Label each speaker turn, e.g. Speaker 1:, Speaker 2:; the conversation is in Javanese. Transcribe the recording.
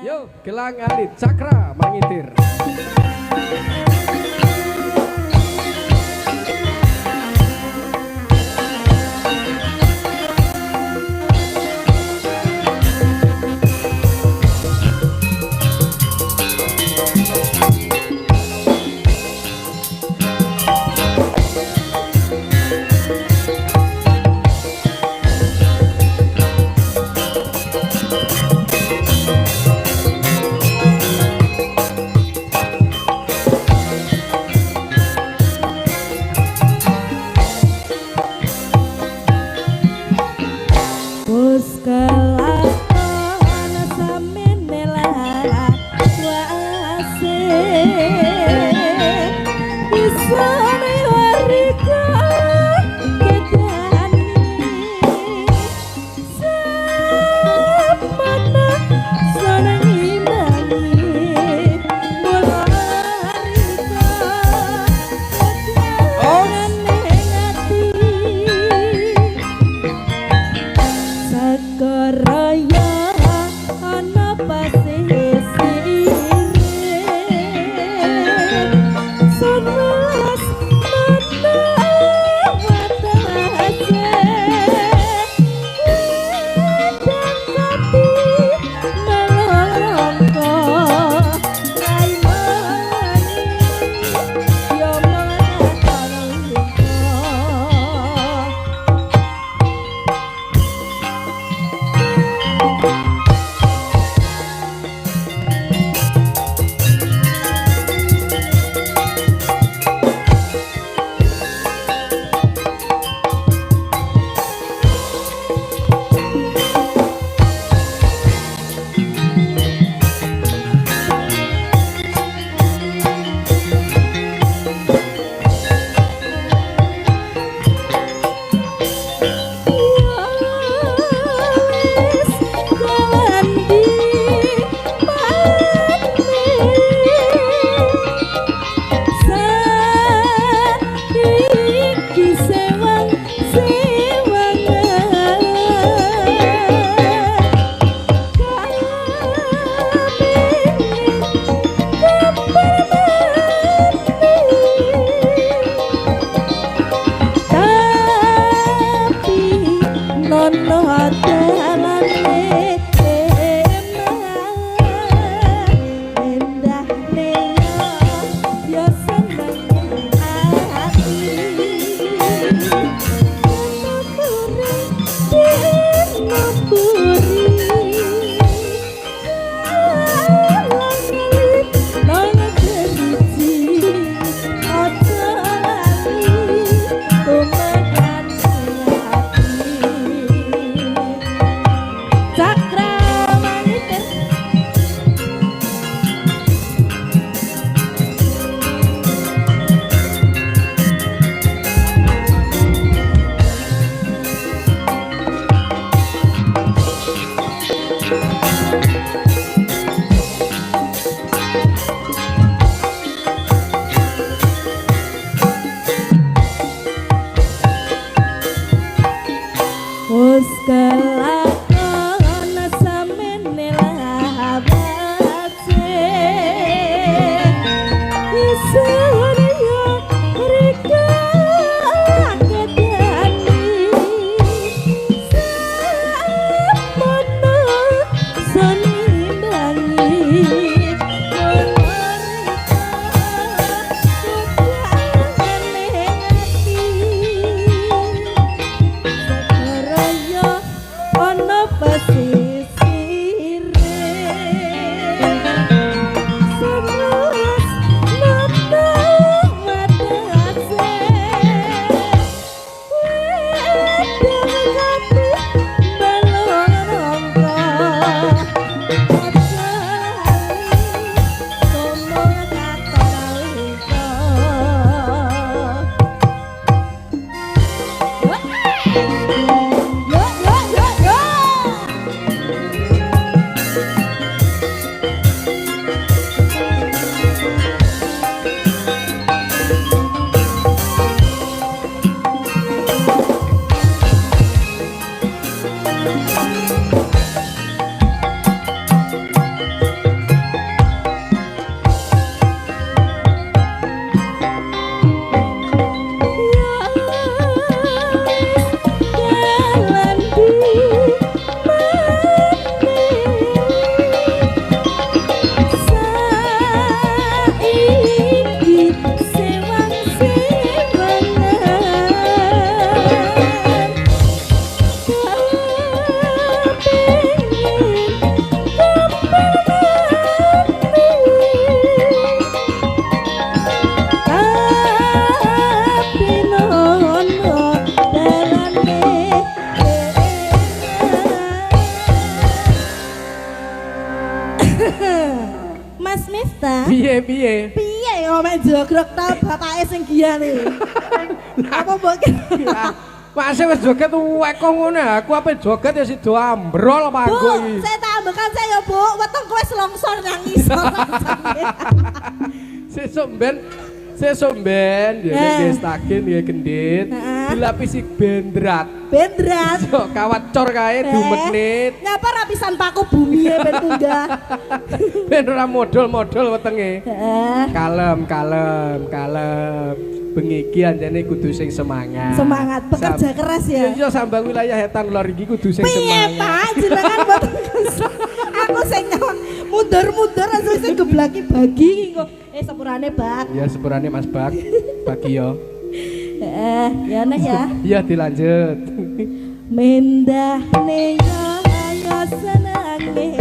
Speaker 1: Yo, gelang alit cakra mangitir.
Speaker 2: Mas Miftah.
Speaker 1: Piye?
Speaker 2: Piye kok mek jogrok ta bapake sing giyane. Apa mbok
Speaker 1: Masih wis joget weko ngono aku apa joget ya sido ambrol panggung iki.
Speaker 2: Bu, saya tak ambekan saya ya, Bu. Wetengku wis longsor nang isor.
Speaker 1: Sesuk ben ya nggih stakin nggih gendit. Dilapisi bendrat.
Speaker 2: Bendrat.
Speaker 1: Yo kawat cor kae dumenit.
Speaker 2: Nyapa rapisan paku bumi ya ben tunggah.
Speaker 1: Ben ora modol-modol wetenge.
Speaker 2: Heeh.
Speaker 1: Kalem. Bengi iki anjene kudu sing semangat.
Speaker 2: Semangat bekerja keras ya.
Speaker 1: Iya sambang wilayah Etan Lor iki kudu sing
Speaker 2: Piye,
Speaker 1: semangat.
Speaker 2: Pak? Jenengan mboten aku sing mundur-mundur langsung sing geblaki bagi kok. Sepurane, Bak.
Speaker 1: Ya sepurane Mas Bak. Bagi yo.
Speaker 2: Ya nek ya.
Speaker 1: Iya dilanjut.
Speaker 2: Mendah ne yo ayo senenge